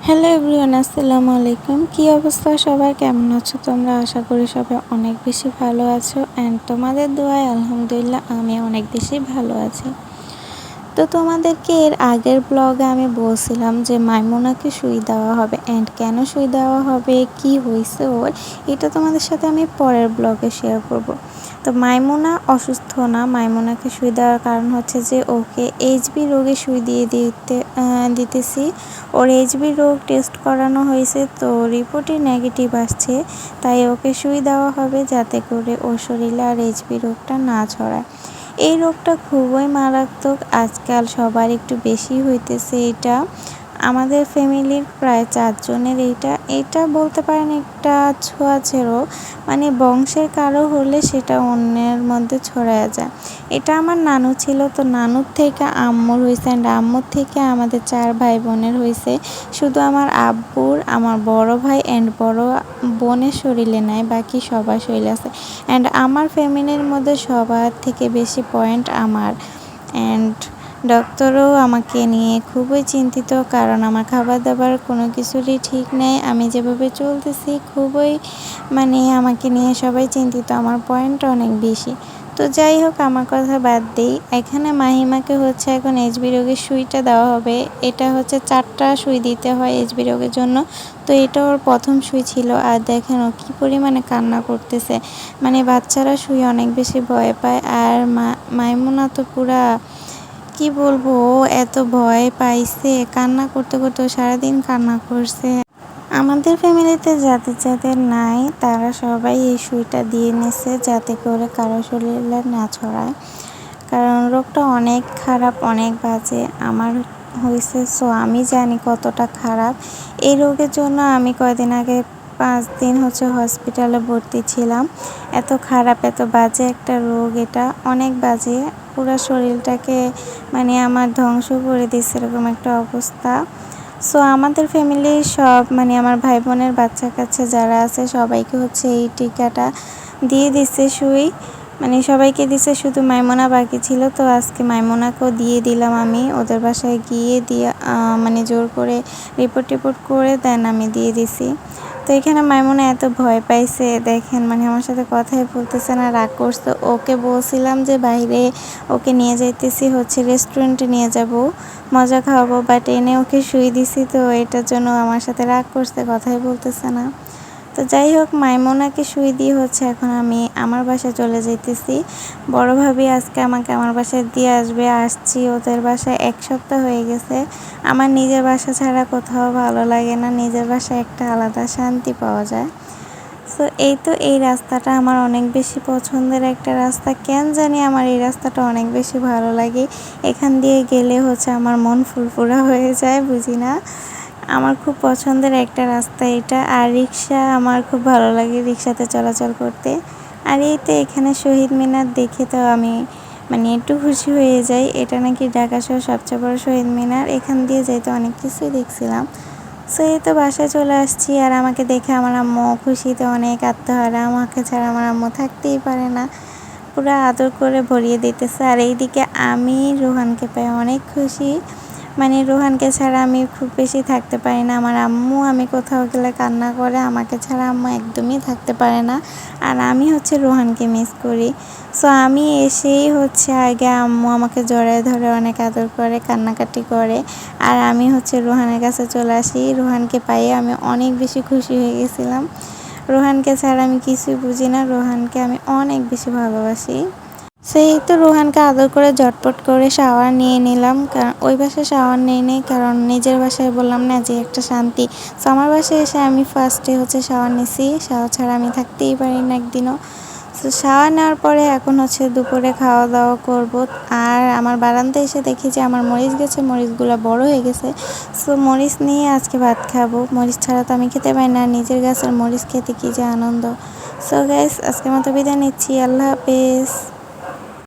Hello everyone, আসসালামু আলাইকুম। কী অবস্থা সবার, কেমন আছো তোমরা? আশা করি সবাই অনেক বেশি ভালো আছো অ্যান্ড তোমাদের দোয়ায় আলহামদুলিল্লাহ আমি অনেক বেশি ভালো আছি। তো তোমাদেরকে এর আগের ব্লগে আমি বলছিলাম যে মাইমুনাকে সুই দেওয়া হবে অ্যান্ড কেন সুই দেওয়া হবে, কি হয়েছে ওর, এটা তোমাদের সাথে আমি পরের ব্লগে শেয়ার করব। তো মাইমুনা অসুস্থ না, মাইমুনাকে সুই দেওয়ার কারণ হচ্ছে যে ওকে এইচবি রোগে সুই দিতেছি। ওর এইচবি রোগ টেস্ট করানো হয়েছে, তো রিপোর্টে নেগেটিভ আসছে, তাই ওকে সুই দেওয়া হবে যাতে করে ওর শরীরে আর এইচবি রোগটা না ছড়ায়। এই রোগটা খুবই মারাত্মক, আজকাল সবার একটু বেশি হইতেছে। এটা আমাদের ফ্যামিলির প্রায় 4 জনের এটা বলতে পারেন একটা ছোঁয়াচে রোগ, মানে বংশের কারো হলে সেটা অন্যের মধ্যে ছড়ায় যায়। এটা আমার নানু ছিল, তো নানুর থেকে আম্মুর হয়েছে অ্যান্ড আম্মুর থেকে আমাদের 4 ভাই বোনের হয়েছে। শুধু আমার আব্বুর, আমার বড় ভাই অ্যান্ড বড় বোনের শরীরে নাই, বাকি সবার শরীরে আছে। অ্যান্ড আমার ফ্যামিলির মধ্যে সবার থেকে বেশি পয়েন্ট আমার। অ্যান্ড ডক্টরও আমাকে নিয়ে খুবই চিন্তিত, কারণ আমার খাবার দাবার কোনো কিছুরই ঠিক নেই। আমি যেভাবে চলতেছি খুবই আমাকে নিয়ে সবাই চিন্তিত, আমার পয়েন্ট অনেক বেশি। তো যাই হোক, আমার কথা বাদ দিই। এখানে মাহিমাকে হচ্ছে এখন এইচবি রোগের সুইটা দেওয়া হবে। এটা হচ্ছে 4টা সুই দিতে হয় এইচবি রোগের জন্য। তো এটা ওর প্রথম সুই ছিল, আর দেখেন ও কী পরিমাণে কান্না করতেছে। বাচ্চারা সুই অনেক বেশি ভয় পায়, আর মাইমুনা তো পুরা কি বলবো, ও এত ভয় পাইছে, কান্না করতে করতে সারাদিন কান্না করছে। আমাদের ফ্যামিলিতে যাদের যাদের নাই তারা সবাই এই সুইটা দিয়ে নিছে যাতে করে কারো শরীরে না ছড়ায়, কারণ রোগটা অনেক খারাপ, অনেক বাজে। আমার হয়েছে, সো আমি জানি কতটা খারাপ। এই রোগের জন্য আমি কয়দিন আগে 5 দিন হসপিটালে ভর্তি ছিলাম। এত খারাপ, এত বাজে একটা রোগ, এটা অনেক বাজে। পুরো শরীরটাকে আমার ধ্বংস করে দিচ্ছে, এরকম একটা অবস্থা। সো আমাদের ফ্যামিলির সব আমার ভাই বোনের বাচ্চা কাচ্চা যারা আছে সবাইকে এই টিকাটা দিয়ে দিচ্ছে সুই, সবাইকে দিছে, শুধু মাইমুনা বাকি ছিল। তো আজকে মাইমুনাকেও দিয়ে দিলাম, আমি ওদের বাসায় গিয়ে দিয়ে জোর করে রিপোর্ট করে দেন আমি দিয়ে দিছি। তো এখানে মাইমুনা এত ভয় পাইছে, দেখেন আমার সাথে কথাই বলতেছে না, রাগ করছে। ওকে বলছিলাম যে বাইরে ওকে নিয়ে যাইতেছি, রেস্টুরেন্টে নিয়ে যাব, মজা খাওয়াবো, বাট এনে ওকে শুই দিছি, তো এটার জন্য আমার সাথে রাগ করছে, কথাই বলতেছে না। তো যাই হোক, মাইমুনাকে শুই দিয়ে এখন আমি আমার বাসায় চলে যাইতেছি। বড় ভাবি আজকে আমাকে আমার বাসায় দিয়ে আসছি। ওদের বাসায় 1 সপ্তাহ হয়ে গেছে। আমার নিজের বাসা ছাড়া কোথাও ভালো লাগে না, নিজের বাসায় একটা আলাদা শান্তি পাওয়া যায়। সো এই রাস্তাটা আমার অনেক বেশি পছন্দের একটা রাস্তা, কেন জানি আমার এই রাস্তাটা অনেক বেশি ভালো লাগে। এখান দিয়ে গেলে আমার মন ফুরফুরা হয়ে যায়, বুঝি না, আমার খুব পছন্দের একটা রাস্তা এটা। আর রিক্সা আমার খুব ভালো লাগে রিক্সাতে চলাচল করতে। আর এখানে শহীদ মিনার দেখে তো আমি একটু খুশি হয়ে যাই। এটা নাকি ঢাকা শহর সবচেয়ে বড় শহীদ মিনার, এখান দিয়ে যাইতে অনেক কিছুই দেখছিলাম। সো বাসায় চলে আসছি, আর আমাকে দেখে আমার আম্মু খুশিতে অনেক আত্মহারা, আমাকে ছাড়া আমার আম্মু থাকতেই পারে না, পুরো আদর করে ভরিয়ে দিতেছে। আর এইদিকে আমি রোহানকে পাই অনেক খুশি, রোহানকে ছাড়া আমি খুব বেশি থাকতে পারি না। আমার আম্মু আমি কোথাও গেলে কান্না করে, আমাকে ছাড়া আম্মু একদমই থাকতে পারে না। আর আমি রোহানকে মিস করি। সো আমি এসেই আগে আম্মু আমাকে জড়ায় ধরে অনেক আদর করে, কান্নাকাটি করে, আর আমি রোহানের কাছে চলে আসি। রোহানকে পাইয়ে আমি অনেক বেশি খুশি হয়ে গেছিলাম। রোহানকে ছাড়া আমি কিছুই বুঝি না, রোহানকে আমি অনেক বেশি ভালোবাসি। তো রোহানকে আদর করে ঝটপট করে শাওয়ার নিয়ে নিলাম, কারণ ওই বাসায় শাওয়ার নেই, কারণ নিজের বাসায় বললাম না যে একটা শান্তি। সো আমার বাসায় এসে আমি ফার্স্টে শাওয়ার নিছি, শাওয়ার ছাড়া আমি থাকতেই পারি না একদিনও। তো শাওয়ার নেওয়ার পরে এখন দুপুরে খাওয়া দাওয়া করব। আর আমার বারান্দায় এসে দেখি যে আমার মরিচ গেছে, মরিচগুলো বড় হয়ে গেছে। সো মরিচ নিয়ে আজকে ভাত খাবো, মরিচ ছাড়া তো আমি খেতে পারি না, নিজের গাছের মরিচ খেতে কি যে আনন্দ। সো গাইস, আজকের মতো বিদায় নিচ্ছি, আল্লাহ হাফেজ।